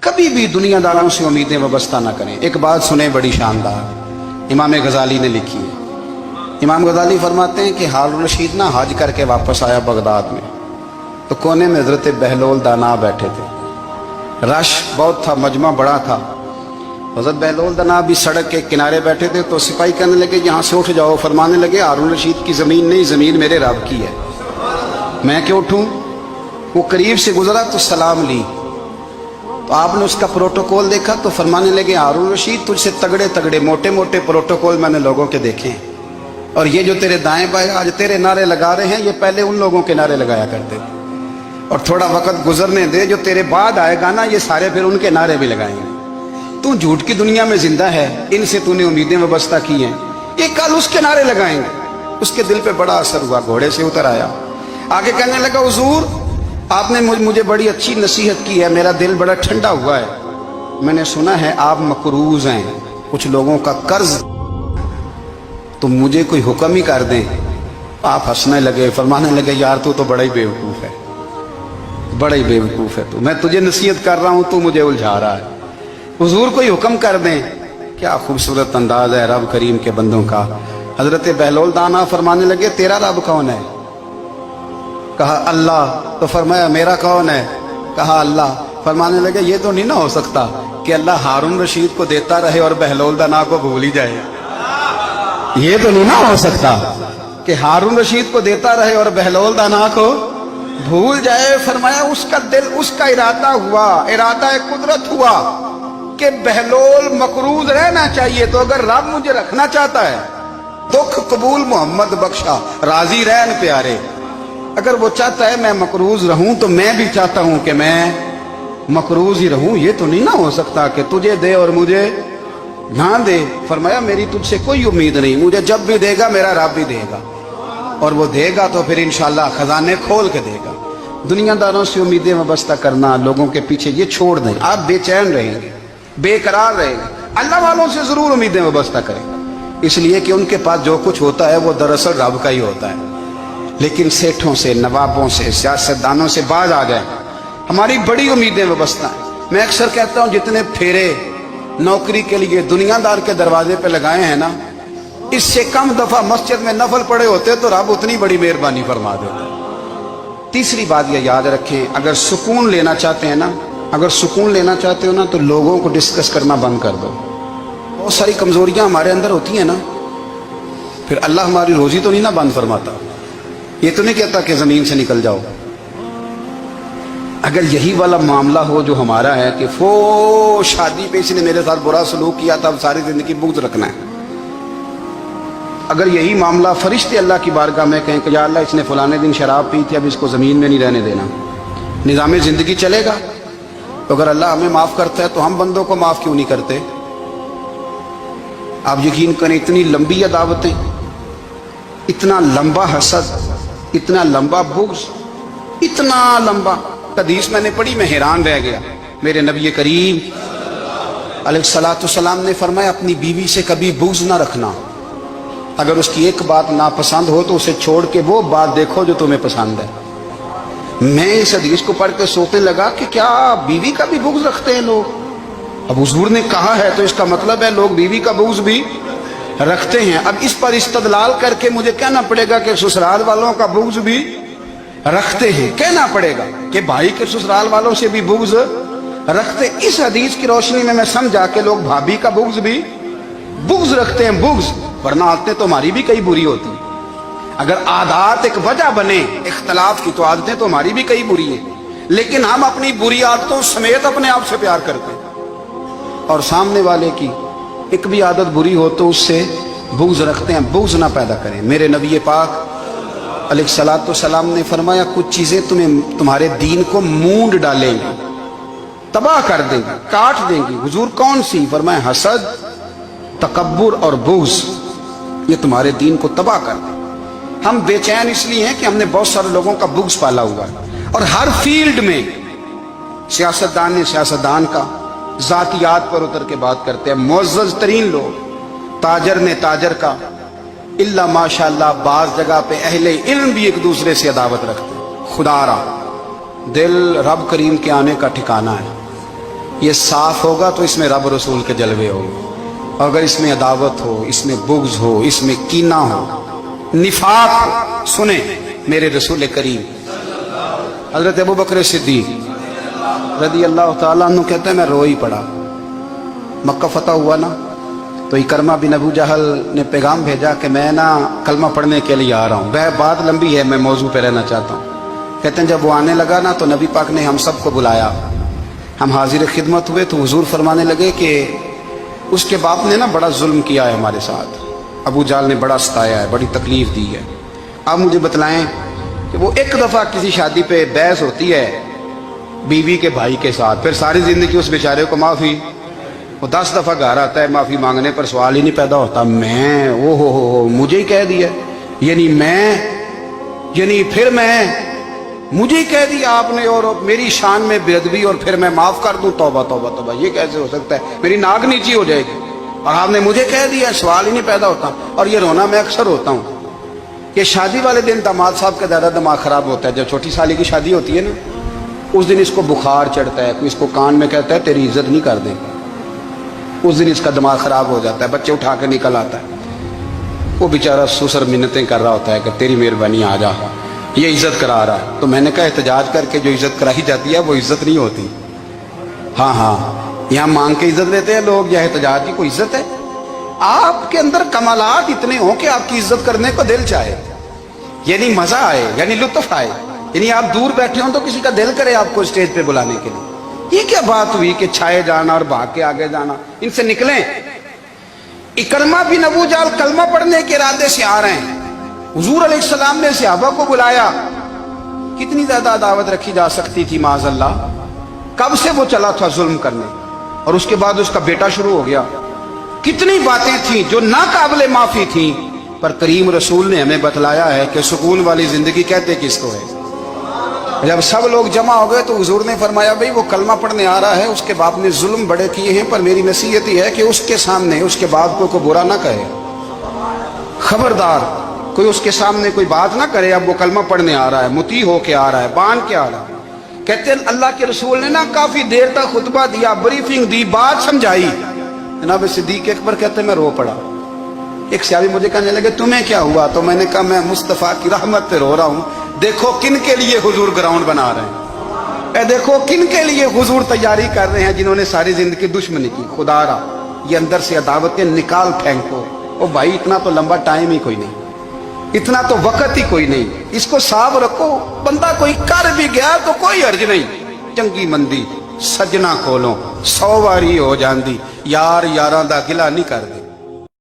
कभी भी दुनियादारों से उम्मीदें वाबस्ता ना करें। एक बात सुने बड़ी शानदार, इमाम गजाली ने लिखी है। इमाम गजाली फरमाते हैं कि हारून रशीद ना हज करके वापस आया बगदाद में, तो कोने में हजरत बहलोल दाना बैठे थे। रश बहुत था, मजमा बड़ा था। हजरत बहलोल दाना भी सड़क के किनारे बैठे थे, तो सिपाही कहने लगे यहाँ से उठ जाओ। फरमाने लगे हारून रशीद की ज़मीन नहीं, ज़मीन मेरे रब की है, मैं क्यों उठूँ। वो करीब से गुजरा तो सलाम ली, तो आपने उसका प्रोटोकॉल देखा तो फरमाने लगे हारून रशीद तुझसे तगड़े तगड़े मोटे मोटे प्रोटोकॉल मैंने लोगों के देखे हैं, और ये जो तेरे दाएं बाएं आज तेरे नारे लगा रहे हैं, ये पहले उन लोगों के नारे लगाया करते थे। और थोड़ा वक्त गुजरने दे, जो तेरे बाद आएगा ना, ये सारे फिर उनके नारे भी लगाएंगे। तू झूठ की दुनिया में जिंदा है, इनसे तूने उम्मीदें वाबस्ता की हैं, ये कल उसके नारे लगाएंगे। उसके दिल पे बड़ा असर हुआ, घोड़े से उतर आया, आगे कहने लगा हुजूर आपने मुझे बड़ी अच्छी नसीहत की है, मेरा दिल बड़ा ठंडा हुआ है। मैंने सुना है आप मकरूज हैं, कुछ लोगों का कर्ज, तो मुझे कोई हुक्म ही कर दें। आप हंसने लगे, फरमाने लगे यार तू तो बड़ा ही बेवकूफ़ है, बड़ा ही बेवकूफ़ है तू, मैं तुझे नसीहत कर रहा हूँ, तू मुझे उलझा रहा है। हुजूर कोई हुक्म कर दें। क्या खूबसूरत अंदाज है रब करीम के बंदों का। हजरत बहलोल दाना फरमाने लगे तेरा रब कौन है। कहा अल्लाह। तो फरमाया मेरा कौन है। कहा अल्लाह। फरमाने लगे ये तो नहीं ना हो सकता कि अल्लाह हारून रशीद को देता रहे और बहलोल दाना को भूल ही जाए। ये तो नहीं ना हो सकता कि हारून रशीद को देता रहे और बहलोल दाना को भूल जाए। फरमाया उसका दिल, उसका इरादा हुआ, इरादा कुदरत हुआ कि बहलोल मकरूज रहना चाहिए, तो अगर रब मुझे रखना चाहता है, दुख कबूल मोहम्मद बख्शा राजी रहन प्यारे, अगर वो चाहता है मैं मकरूज रहूं, तो मैं भी चाहता हूं कि मैं मकरूज ही रहूं। ये तो नहीं ना हो सकता कि तुझे दे और मुझे ना दे। फरमाया मेरी तुझसे कोई उम्मीद नहीं, मुझे जब भी देगा मेरा रब भी देगा, और वो देगा तो फिर इंशाल्लाह खजाने खोल के देगा। दुनियादारों से उम्मीदें वाबस्ता करना, लोगों के पीछे, ये छोड़ दें। आप बेचैन रहेंगे, बेकरार रहेंगे। अल्लाह वालों से जरूर उम्मीदें वाबस्ता करें, इसलिए कि उनके पास जो कुछ होता है वो दरअसल रब का ही होता है। लेकिन सेठों से, नवाबों से, सियासतदानों से बाज आ जाए, हमारी बड़ी उम्मीदें वाबस्ता हैं। मैं अक्सर कहता हूं जितने फेरे नौकरी के लिए दुनियादार के दरवाजे पे लगाए हैं ना, इससे कम दफा मस्जिद में नफल पड़े होते तो रब उतनी बड़ी मेहरबानी फरमा देता। तीसरी बात यह याद रखें, अगर सुकून लेना चाहते हैं ना, अगर सुकून लेना चाहते हो ना, तो लोगों को डिस्कस करना बंद कर दो। बहुत सारी कमजोरियां हमारे अंदर होती हैं ना, फिर अल्लाह हमारी रोजी तो नहीं ना बंद फरमाता। ये तो नहीं कहता कि जमीन से निकल जाओ। अगर यही वाला मामला हो जो हमारा है कि वो शादी पे इसने मेरे साथ बुरा सलूक किया था, अब सारी जिंदगी बुग़्ज़ रखना है। अगर यही मामला फरिश्ते अल्लाह की बारगाह में कहें कि या अल्लाह इसने फलाने दिन शराब पी थी, अब इसको ज़मीन में नहीं रहने देना, निज़ाम ज़िंदगी चलेगा। तो अगर अल्लाह हमें माफ़ करता है तो हम बंदों को माफ़ क्यों नहीं करते। आप यकीन करें, इतनी लंबी अदावतें, इतना लंबा हसद, इतना लंबा बुग़्ज़, इतना लंबा। हदीस मैंने पढ़ी, मैं हैरान रह गया। मेरे नबी करीम अलैहिस्सलाम ने फरमाया अपनी बीवी से कभी बुग़्ज़ ना रखना। अगर उसकी एक बात नापसंद हो तो उसे छोड़ के वो बात देखो जो तुम्हें पसंद है। मैं इस हदीस को पढ़ के सोचने लगा कि क्या बीवी का भी बुग़्ज़ रखते हैं लोग। अब हुजूर ने कहा है तो इसका मतलब है लोग बीवी का बुग़्ज़ भी रखते हैं। अब इस पर इस्तदलाल करके मुझे कहना पड़ेगा कि ससुराल वालों का बुग़्ज़ भी रखते हैं। कहना पड़ेगा कि भाई के ससुराल वालों से भी बुग़्ज़ रखते। इस हदीस की रोशनी में मैं समझा कि लोग भाभी का बुग़्ज़ भी बुग़्ज़ रखते हैं, बुग़्ज़, वरना आदतें तो हमारी भी कई बुरी होती हैं। अगर आदत एक वजह बने इख्तलाफ की, तो आदतें तो हमारी भी कई बुरी हैं, लेकिन हम अपनी बुरी आदतों समेत अपने आप से प्यार करते हैं, और सामने वाले की एक भी आदत बुरी हो तो उससे बुग़्ज़ रखते हैं। बुग़्ज़ ना पैदा करें। मेरे नबी पाक अलैहिस्सलाम ने फरमाया कुछ चीजें तुम्हें, तुम्हारे दीन को मूंड डालेंगी, तबाह कर देंगी, काट देंगी। हुजूर कौन सी। फरमाया हसद, तकब्बुर और बुग़्ज़, ये तुम्हारे दीन को तबाह कर दें। हम बेचैन इसलिए हैं कि हमने बहुत सारे लोगों का बुग़्ज़ पाला हुआ है, और हर फील्ड में सियासतदान ने सियासतदान का, ज़ातियात पर उतर के बात करते हैं, मुअज़्ज़ज़ तरीन लोग, ताजर ने ताजर का, इल्ला माशाअल्लाह बाज़ जगह पे अहले इल्म भी एक दूसरे से अदावत रखते हैं। खुदारा दिल रब करीम के आने का ठिकाना है। یہ صاف ہوگا تو اس میں رب رسول کے جلوے ہوگے، اور اگر اس میں عداوت ہو، اس میں بغض ہو، اس میں کینہ ہو، نفاق ہو، سنیں میرے رسول کریم حضرت ابو بکر صدیق رضی اللہ تعالیٰ عنہ کہتے ہیں میں رو ہی پڑا۔ مکہ فتح ہوا نا، تو اکرمہ بن ابو جہل نے پیغام بھیجا کہ میں نا کلمہ پڑھنے کے لیے آ رہا ہوں۔ بات لمبی ہے، میں موضوع پہ رہنا چاہتا ہوں۔ کہتے ہیں جب وہ آنے لگا نا تو نبی پاک نے ہم سب کو بلایا، ہم حاضر خدمت ہوئے تو حضور فرمانے لگے کہ اس کے باپ نے نا بڑا ظلم کیا ہے ہمارے ساتھ، ابو جہل نے بڑا ستایا ہے، بڑی تکلیف دی ہے۔ آپ مجھے بتلائیں کہ وہ ایک دفعہ کسی شادی پہ بحث ہوتی ہے بیوی کے بھائی کے ساتھ، پھر ساری زندگی اس بیچارے کو معافی، وہ 10 دفعہ گھر آتا ہے معافی مانگنے پر سوال ہی نہیں پیدا ہوتا، میں او ہو مجھے ہی کہہ دیا، یعنی پھر میں مجھے ہی کہہ دیا آپ نے، اور میری شان میں بے ادبی، اور پھر میں معاف کر دوں؟ توبہ توبہ توبہ، یہ کیسے ہو سکتا ہے؟ میری ناک نیچی ہو جائے گی، اور آپ نے مجھے کہہ دیا، سوال ہی نہیں پیدا ہوتا۔ اور یہ رونا میں اکثر ہوتا ہوں کہ شادی والے دن داماد صاحب کا زیادہ دماغ خراب ہوتا ہے۔ جب چھوٹی سالی کی شادی ہوتی ہے نا، اس دن اس کو بخار چڑھتا ہے، کوئی اس کو کان میں کہتا ہے تیری عزت نہیں کر دیں، اس دن اس کا دماغ خراب ہو جاتا ہے، بچے اٹھا کے نکل آتا ہے، وہ بیچارہ سسر منتیں کر رہا ہوتا ہے کہ تیری مہربانی آ جا، یہ عزت کرا رہا ہے۔ تو میں نے کہا احتجاج کر کے جو عزت کرائی جاتی ہے وہ عزت نہیں ہوتی۔ ہاں یہاں مانگ کے عزت لیتے ہیں لوگ، یا احتجاج کی کوئی عزت ہے؟ آپ کے اندر کمالات اتنے ہوں کہ آپ کی عزت کرنے کو دل چاہے، یعنی مزہ آئے، یعنی لطف آئے، یعنی آپ دور بیٹھے ہوں تو کسی کا دل کرے آپ کو اسٹیج پہ بلانے کے لیے۔ یہ کیا بات ہوئی کہ چھائے جانا اور بھاگ کے آگے جانا؟ ان سے نکلیں۔ اکرمہ بن ابو جہل کلمہ پڑھنے کے ارادے سے آ رہے ہیں، حضور علیہ السلام نے صحابہ کو بلایا۔ کتنی زیادہ دعوت رکھی جا سکتی تھی معاذ اللہ؟ کب سے وہ چلا تھا ظلم کرنے، اور اس کے بعد اس کا بیٹا شروع ہو گیا۔ کتنی باتیں تھیں جو ناقابل معافی تھیں، پر کریم رسول نے ہمیں بتلایا ہے کہ سکون والی زندگی کہتے کس کو ہے۔ جب سب لوگ جمع ہو گئے تو حضور نے فرمایا بھئی وہ کلمہ پڑھنے آ رہا ہے، اس کے باپ نے ظلم بڑے کیے ہیں، پر میری نصیحت یہ ہے کہ اس کے سامنے اس کے باپ کو کوئی برا نہ کہے، خبردار کوئی اس کے سامنے کوئی بات نہ کرے۔ اب وہ کلمہ پڑھنے آ رہا ہے، مطیع ہو کے آ رہا ہے، بان کے آ رہا ہے۔ کہتے ہیں اللہ کے رسول نے نا کافی دیر تک خطبہ دیا، بریفنگ دی، بات سمجھائی۔ جناب صدیق اکبر کہتے ہیں میں رو پڑا۔ ایک صحابی مجھے کہنے لگے تمہیں کیا ہوا؟ تو میں نے کہا میں مصطفیٰ کی رحمت پہ رو رہا ہوں، دیکھو کن کے لیے حضور گراؤنڈ بنا رہے ہیں، اے دیکھو کن کے لیے حضور تیاری کر رہے ہیں، جنہوں نے ساری زندگی دشمنی کی۔ خدا را یہ اندر سے عداوتیں نکال پھینکو۔ او بھائی اتنا تو لمبا ٹائم ہی کوئی نہیں، اتنا تو وقت ہی کوئی نہیں، اس کو صاف رکھو۔ بندہ کوئی کر بھی گیا تو کوئی حرج نہیں، چنگی مندی سجنا کولوں 100 واری ہو جاندی، یار یاراں دا گلا نہیں کر دے۔